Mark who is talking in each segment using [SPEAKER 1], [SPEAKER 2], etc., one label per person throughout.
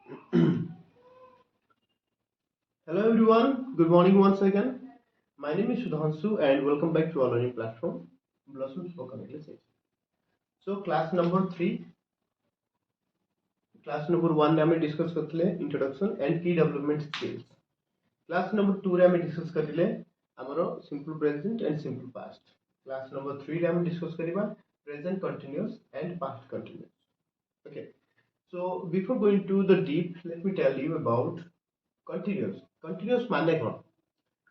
[SPEAKER 1] Hello everyone, good morning once again. My name is SUDHANSU and welcome back to our learning platform, Blossom Spoken English. So class number 3, class number 1 रे हमें discuss करथिले introduction and की development skills. Class number 2 रे हमें discuss करथिले हमरो simple present and simple past. Class number 3 रे हमें डिस्कस करिबा present continuous and past continuous. Okay. So before going to the deep, let me tell you about continuous. Continuous माने कौन?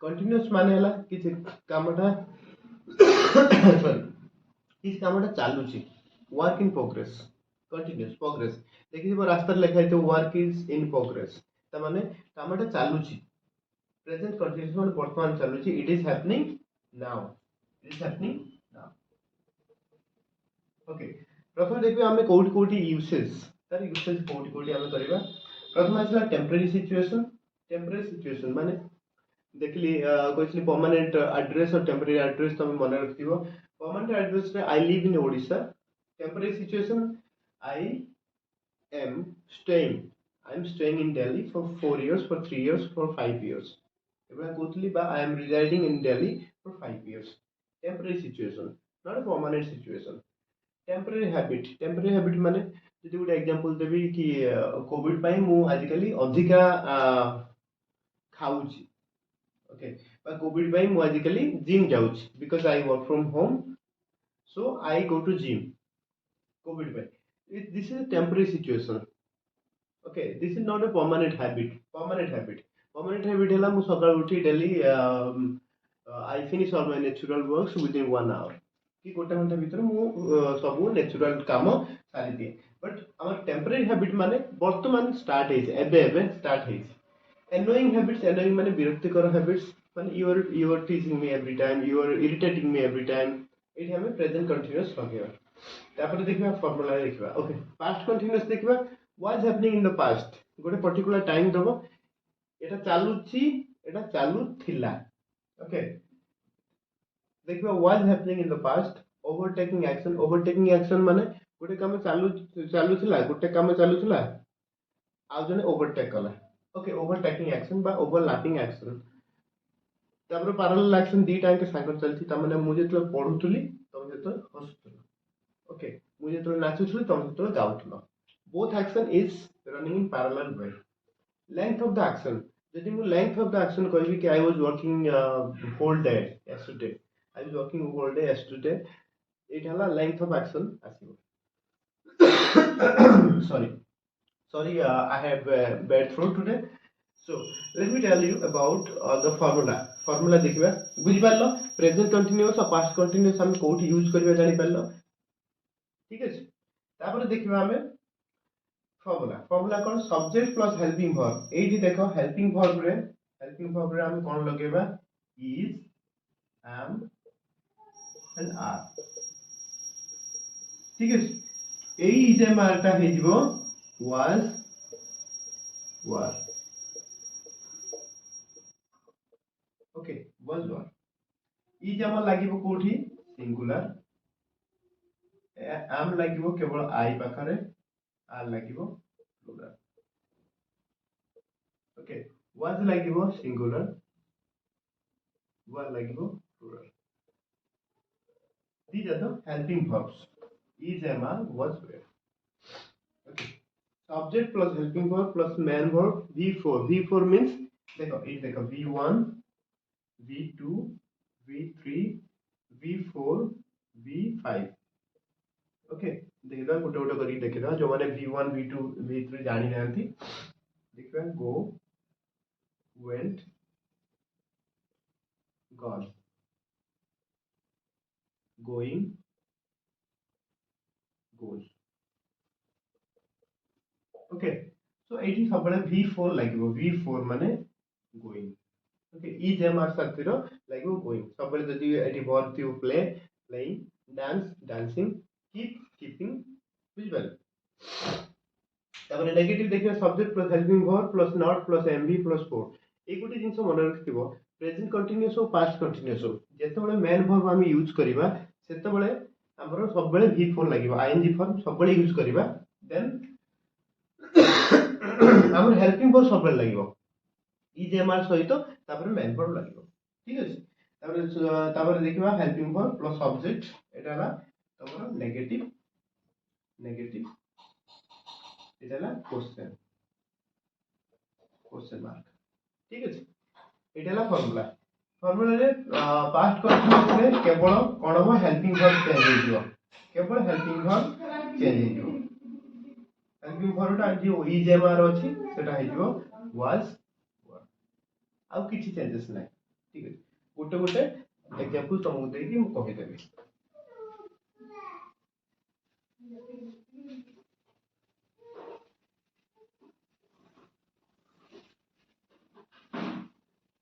[SPEAKER 1] Continuous माने हला किसी कामटा sorry किसी कामटा चालू ची. Work in progress. Continuous progress. देखिए वो रास्ता लिखा है तो work is in progress. ता माने कामटा चालू ची. Present continuous माने वर्तमान चालू ची. It is happening now. It is happening now. Okay. प्रथम देखिए हमें कोड कोडी यूसेज तार यूसेज कोड कोडी हमें करिबा. प्रथम आसला टेम्परेरी सिचुएशन माने देखली कोइसली परमानेंट एड्रेस और टेम्परेरी एड्रेस तो मन रखिबो. परमानेंट एड्रेस रे I live in Odisha. Temporary situation I am staying in Delhi for 4 years, for 3 years, for 5 years. एबा कोतली बा I am residing in Delhi for 5 years. Temporary situation, not a permanent situation. Temporary habit माने जदि गोटे example देबी कि Covid पाई मु आजिकली अधिका खाउची. Okay. बा कोविड पाई मु आजिकली जिम जाउची because I work from home, so I go to gym. Covid पाई this is a temporary situation. Okay. This is not a permanent habit हला मु सकाळ उठी daily I finish all my natural works within 1 hour कि गोटे घंटा भीतर मु सब नेचुरल काम सारी दिए. बट आवर टेम्परेरी हैबिट माने वर्तमान स्टार्ट हेज एबे स्टार्ट हेज. एनोइंग माने विरक्तिकर हैबिट्स माने you are teasing me every time, you are irritating me every time. एठी हमें प्रेजेंट कंटीन्यूअस लगे. तापर देखिबा फॉर्मूला देखिबा. ओके. पास्ट कंटीन्यूअस देखिबा what is happening in the past. गोटे पर्टिकुलर टाइम दबो एटा चालुची, एटा चालू थिला. ओके. देखिबा was happening in the past. Overtaking action माने गोटे काम चालू थिला, गोटे काम चालू थिला आ जने ओवरटेक कला. ओके. ओवरटेकिंग एक्शन बा ओवरलैपिंग एक्शन. तापर पैरेलल एक्शन दीटा के सागर चलती. ता माने मु जेतले पढुतली तम जेतले हसुतलो. ओके. मु जेतले नाचुतली तम जेतले गाउतलो. Both action is running in parallel way. Length of the action यदि मु लेंथ ऑफ द एक्शन कहबी कि I was working whole day yesterday, I was working whole day yesterday. It has a length of action. Sorry. I have bad throat today. So let me tell you about the formula. Formula देखिबा बुझि पारलो. Present continuous और past continuous हम कोठी use करबा जानि पारलो. ठीक अछि. तापर देखिबा हमें फॉर्मूला कोन सब्जेक्ट प्लस हेल्पिंग वर्ब. एठी देखो हेल्पिंग वर्ब रे हम कोन लगेबा is, am and are. ठीक है. एई इजे मारटा हे जिवो was, were. Okay. was, were. Is हम लागिवो कोठी सिंगुलर. am लागिवो केवल आई पाखरे. are लागिवो प्लुरल. ओके. was लागिवो सिंगुलर. were लागिवो plural. These are the helping verbs. Is, am, are, was, were. Okay. Subject plus helping verb plus main verb V4. V4 means देखो V1, V2, V3, V4, V5. Okay. देखिदा गोटे गोटे करी देखिदा जो माने V1, V2, V3 जानि नांती. देखिबा go, went, gone, going, goes. Okay. So एठी सबले V4 लागिवो. V4 माने going. Okay. Is am are साथिरो लागिवो going. सबले जदि एठी वर्ब थिउ play, playing, dance, dancing, keep, keeping. बुझिबाल. तापर नेगेटिव देखियो subject plus helping verb plus not plus MV plus 4. ए गुटी जिंस मन रखिबो प्रेजेंट कंटीन्यूअस और पास्ट कंटीन्यूअस जेतेबेले मेन वर्ब हम यूज करिबा सेतेबेले हमरो सबबेले V4 लागिवो. आईएनजी फॉर्म सबबेले यूज करिबा. देन ଆମର ହେଲ୍ପିଂ ଭର୍ବ ସବୁବେଳେ ଲାଗିବ ଇଜ୍ ଏମ୍ ଆର୍ ସହିତ ତାପରେ ମେନ୍ ଭର୍ବ ଲାଗିବ ଠିକ ଅଛି ତାପରେ ଦେଖିବା ହେଲ୍ପିଂ ଭର୍ବ ପ୍ଲସ୍ ସବଜେକ୍ଟ এটা ହେଲା ତମର ନେଗେଟିଭ এটা ହେଲା क्वेश्चन मार्क ठीक আছে এটা ହେଲା ଫର୍ମୁଲାରେ पास्ट कंटीन्यूअस रे केवल कोन हो हेल्पिंग वर्ब चेंज होइयो केवल हेल्पिंग वर्ब चेंज होइयो हेल्पिंग वर्ब टा जे इज एम आर अछि सेटा होइयो वाज आ किछि चेंजेस नै ठीक है गोटे गोटे एग्जांपल तुमको देकी मु कहि देबी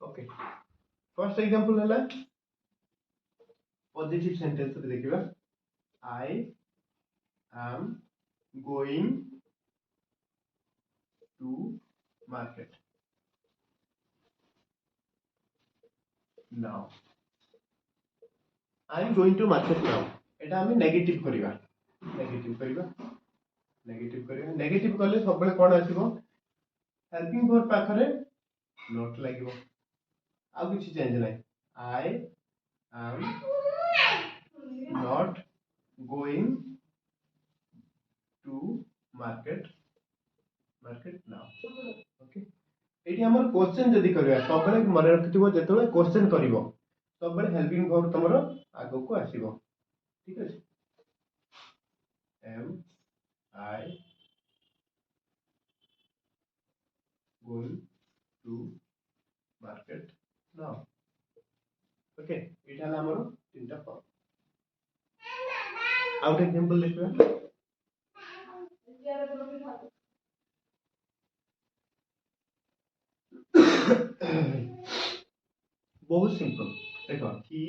[SPEAKER 1] ओके फर्स्ट एग्जांपल हला पॉजिटिव सेंटेंस रे देखिबा I am going to market now I am going to market now एटा हम नेगेटिव करिवा नेगेटिव कले सब बेले कोन आसीबो हेल्पिंग वर्ब पाखरे नॉट लागिबो आ किछि चेंज नै I am not going to market now okay एटी हमर क्वेश्चन जदी करबा सब बेले मन रखिथिबो जेतले क्वेश्चन करिवो सब बेले हेल्पिंग वर्ब तमरो आगो को आसीबो ठीक अछि am I going to market now okay এটা হলো আমার তিনটা ফর্ম আউট एग्जांपल দেখবা बहुत सिंपल देखो he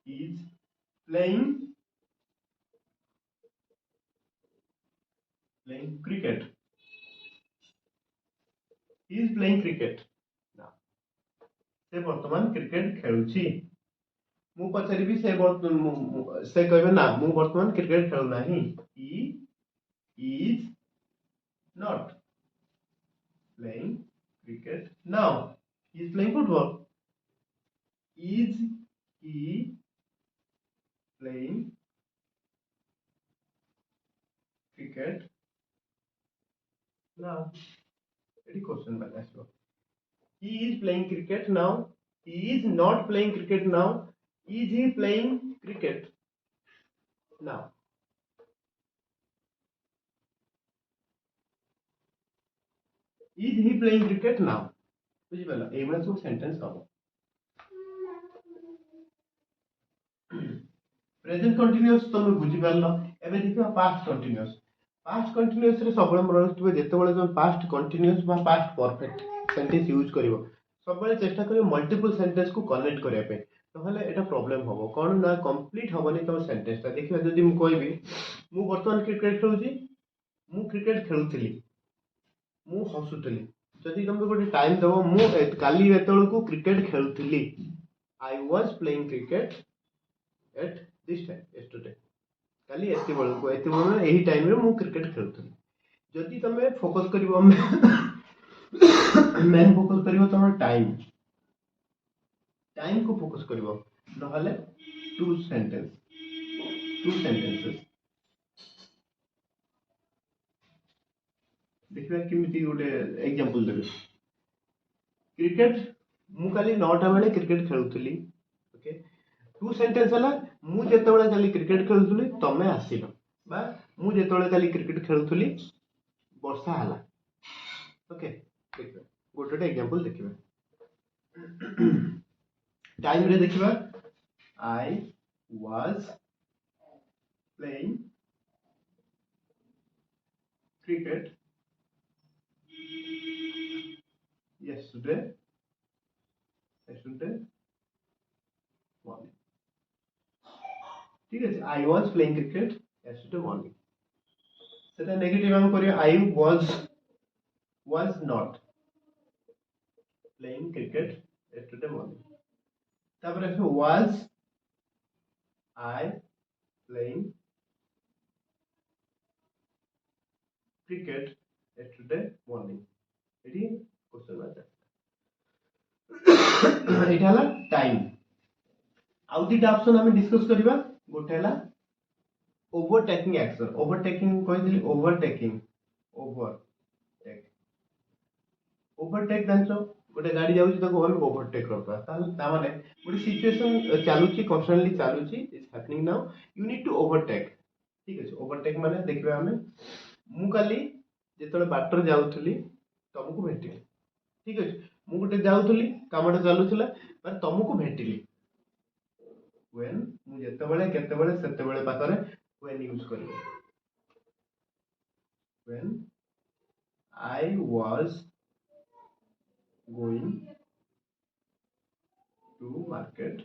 [SPEAKER 1] is playing cricket he is playing cricket now से वर्तमान क्रिकेट खेलुची मु पचारिबी से कहबे ना मु वर्तमान क्रिकेट खेलु नाही he is not playing cricket now he is playing football is he playing cricket now eighty question by आसो he is playing cricket now he is not playing cricket now is he playing cricket now is he playing cricket now बुझि पला एबा सब sentence हबो present continuous तुम बुझि पारलो एबे देखियो पास्ट कंटीन्यूअस रे सबले मन रखिबे जेतेबेले तुम पास्ट कंटीन्यूअस बा पास्ट परफेक्ट सेंटेंस यूज करिवो सबले चेष्टा करियो मल्टीपल सेंटेंस को कनेक्ट करिया पे नहले एटा प्रॉब्लम हबो कोन ना कंप्लीट हबोनी तुम सेंटेंस ता देखियो जदी मु कहबी मु वर्तमान क्रिकेट खेलुची मु क्रिकेट खेलुथिली मु हसुथिली जदी तुम गोटे टाइम देबो मु काली एतळ को क्रिकेट खेलुथिली I was playing cricket at this time yesterday काली एति बेल एही टाइम रे मु क्रिकेट खेलुथिली जदी तमे फोकस करिवो मेन फोकस करिवो तमर टाइम को फोकस करिवो नहले टू सेंटेंसेस देखिबा किमिति गोटे एग्जांपल देबे क्रिकेट मु काली 9टा बेले क्रिकेट खेलुथिली ओके टू सेंटेंस हला मु जेतेबेले काली क्रिकेट खेलुथिली तमे आसीलो बा मु जेतेबेले काली क्रिकेट खेलुथिली वर्षा हला ओके देखिबा गोटेटा एग्जांपल देखिबा टाइम रे देखिबा आई was playing cricket yesterday morning ठीक है आई was playing cricket yesterday morning सेटा नेगेटिव हम करियो I was not playing cricket yesterday morning तापर आसे was I playing cricket yesterday morning. এটি কোশ্চেন আছে। এটা হলা টাইম। ଆଉ ଦିଟା ଅପସନ ଆମେ ଡିସ୍କସ କରିବା। ଗୋଟେ ହେଲା ଓଭରଟେକିଂ ଆକ୍ସନ। ଓଭରଟେକିଂ କହିଥିଲି, ଓଭରଟେକିଂ ଓଭରଟେକ୍ ଓଭରଟେକ୍ ଜାଣିଛ, ଗୋଟେ ଗାଡି ଯାଉଛି ତାକୁ ଓଭରଟେକ୍ କରିଦେବା। ତାହେଲେ ତା ମାନେ ଗୋଟେ ସିଚୁଏସନ ଚାଲୁଛି, କନଷ୍ଟାଣ୍ଟଲି ଚାଲୁଛି, it's happening now, you need to overtake. ଠିକ ଅଛି, ଓଭରଟେକ୍ ମାନେ ଦେଖିବା ଆମେ, ମୁଁ କାଲି ଯେତେବେଳେ ବାଟରେ ଯାଉଥିଲି ତମକୁ ଭେଟିଲି। ଠିକ ଅଛି, ମୁଁ ଗୋଟେ ଯାଉଥିଲି, କାମଟା ଚାଲୁଥିଲା, ମାନେ ତମକୁ ଭେଟିଲି। when ମୁଁ ଯେତେବେଳେ କେତେବେଳେ ସେତେବେଳେ ପାଖରେ when ୟୁଜ କରିବି। when I was going to market,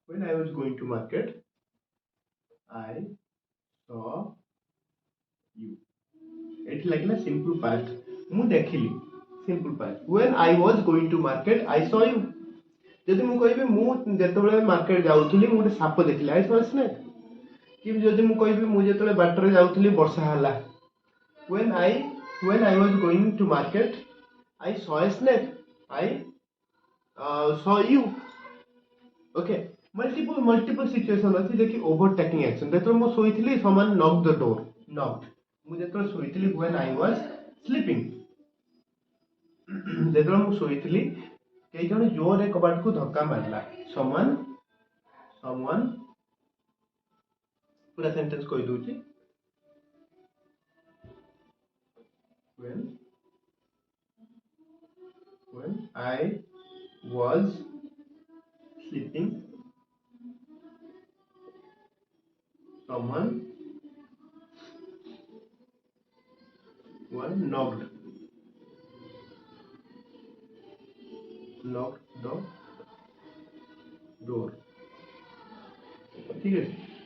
[SPEAKER 1] when I was going to market I saw you। ଏଠି ଲାଗିଲା simple past, ମୁଁ ଦେଖିଲି, simple past। when I was going to market I saw you। ଯଦି ମୁଁ କହିବି ମୁଁ ଯେତେବେଳେ ମାର୍କେଟ ଯାଉଥିଲି ମୁଁ ଗୋଟେ ସାପ ଦେଖିଲି, I saw a snake। କି ଯଦି ମୁଁ କହିବି ମୁଁ ଯେତେବେଳେ ବାଟରେ ଯାଉଥିଲି ବର୍ଷା ହେଲା, when I was going to market I saw a snake, I saw you। Okay, multiple situation अछि जे कि ओवरटेकिंग एक्शन। जेतरो मु सोइथिली समान नॉक द डोर, नॉक। मु जेतरो सोइथिली when I was sleeping, जेतरो मु सोइथिली केई जण जोरे कबाट को धक्का मारला, समान पूरा सेंटेंस कहि दोची। when I was sleeping someone knocked the door। ठीक है,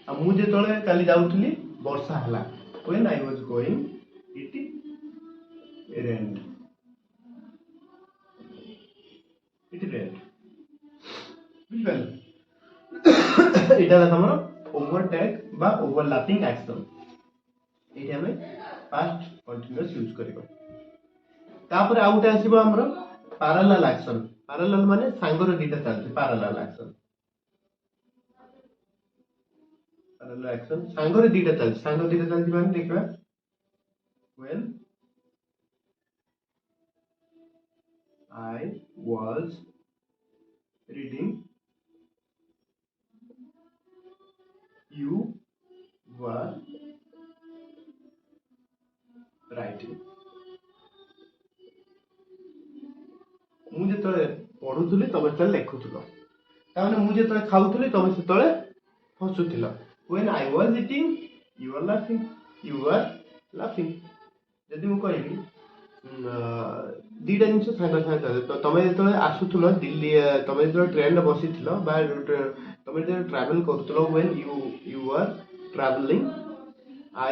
[SPEAKER 1] अब मु जेतले काली जाउथली वर्षा हला, when I was going it rained। बुझिपाल, एटा ला हमर ओवरटेक बा ओवरलैपिंग एक्शन। एठी हमें पास्ट कंटीन्यूअस यूज करबा। तापर आउट आसीबो हमर पैरेलल एक्शन। पैरेलल माने सांगर दीटा चलते, पैरेलल एक्शन। पैरेलल एक्शन सांगर दीटा चलते माने देखबा when I was reading you were writing। मु जेतले पढुथुली तबे तले लेखुथुलो, ताने मु जेतले खाउथुली तबे सेतले हसुथिलो। when I was eating you were laughing, जदि मु कहबी दीटा जिनस सांगे सांगे तो तमे जेतले आसुथुलो दिल्ली, तमे जेतले ट्रेन रे बसिथिलो बा तमे जेतले travel करथुलो, when you were traveling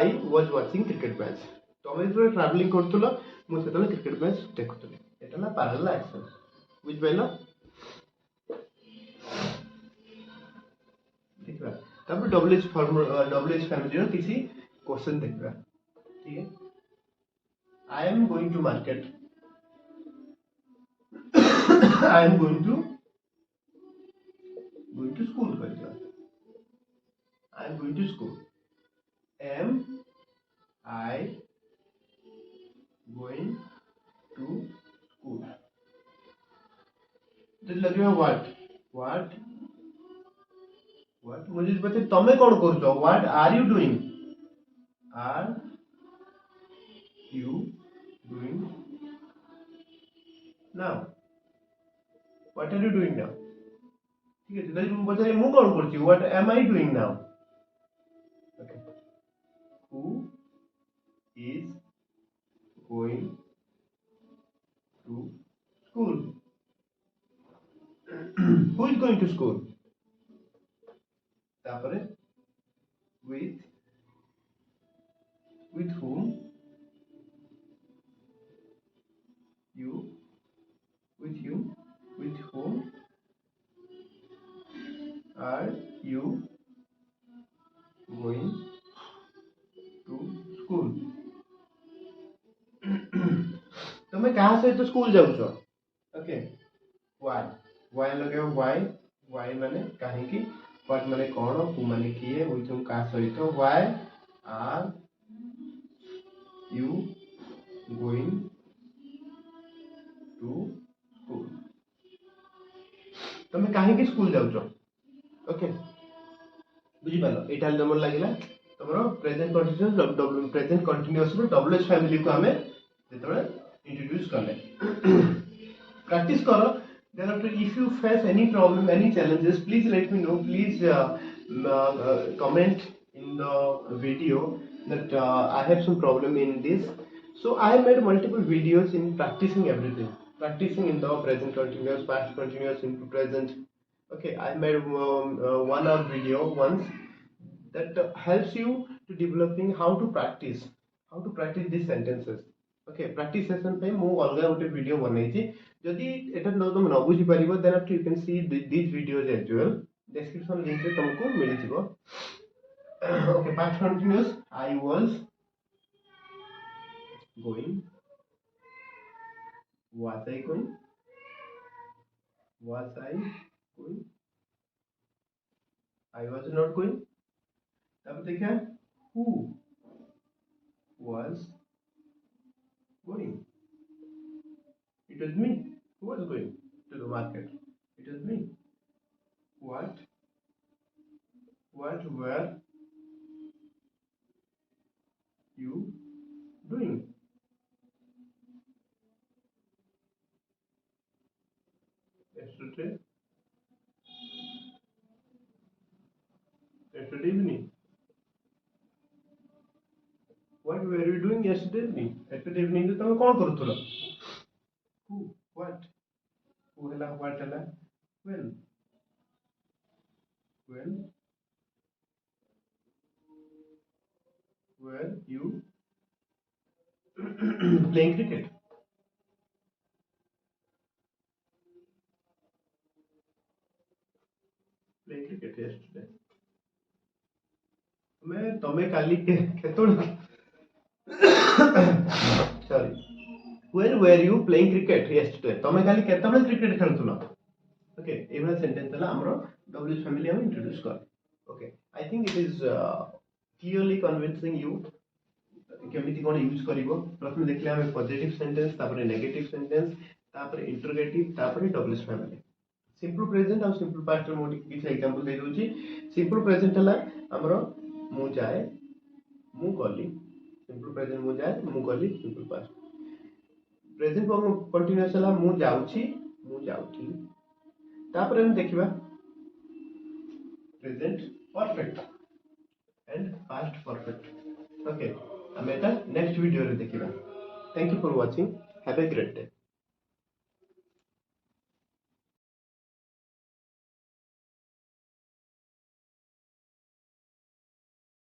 [SPEAKER 1] I was watching cricket match। तमे जेतले ट्रैवलिंग करथुलो मु सेतले क्रिकेट मैच देखुथुली। एटा ना पैरेलल एक्शन, बुझ पाइलो। देखबा तब डब्ल्यूएच फॉर्मूला, डब्ल्यूएच फैमिली रो किसी क्वेश्चन देखबा। ठीक है, I am going to market I am going to school करियो। I am going to school, am I going to school। जब लगेगा what मुझे पता तमे कौन करछो, what are you doing now, what are you doing now। ठीक है, जब मु पचारे मु कौन करछि, what am I doing now। Okay, who is going to school who is going to school। तापरे with whom you with whom are you going school तुम्हें कहाँ सहित स्कूल जाऊछ ओके व्हाई व्हाई लगे व्हाई माने कहीं की व्हाट माने कौन हु माने किए हुई तुम कहाँ सहित why are you going to school तुम्हें कहीं की स्कूल जाऊछ ओके बुझी पालो एटा नंबर लागिला तमरो प्रेजेंट कंटीन्यूअस रो डब्ल्यूएच फैमिली को हमें जेतबे इंट्रोड्यूस करले practice करो thereafter if you face any problem any challenges please let me know please comment in the video that I have some problem in this so I have made multiple videos in practicing everything practicing in the present continuous past continuous into present okay I made 1 hour video once that helps you to developing how to practice these sentences okay practice session पे मु अलगा गोटे video बनैछि जदि एटा न तुम न बुझी परिबो then after you can see this videos as well description link रे तुमको मिल जिवो okay past continuous I was going was I going was I going I was not going तब देखा who was going it was me who was going to the market it was me what were you doing yesterday evening what were you doing yesterday evening तो तुम कौन करूथलो who what who हला what हला when were you playing cricket yesterday तमे काली केतोल sorry when were you playing cricket yesterday तमे काली केतोल cricket खेलुथलो okay एवला sentence हला हमरो WH family हम इंट्रोड्यूस कर okay I think it is clearly convincing you केमिति कोन use करिवो प्रथम देखले हम पॉजिटिव सेंटेंस तापर नेगेटिव सेंटेंस तापर इंटरोगेटिव तापर डब्ल्यूएच फैमिली सिंपल प्रेजेंट और सिंपल पास्ट रो मोटी किछ एग्जांपल दे दोची सिंपल प्रेजेंट हला हमरो मु जाए मु गली सिंपल प्रेजेंट मु जाए मु गली सिंपल पास्ट प्रेजेंट कंटीन्यूअस हला मु जाउची मु जाउठी तापर हम देखिबा present perfect and past perfect okay हम एटा नेक्स्ट वीडियो रे देखिबा thank you for watching have a great day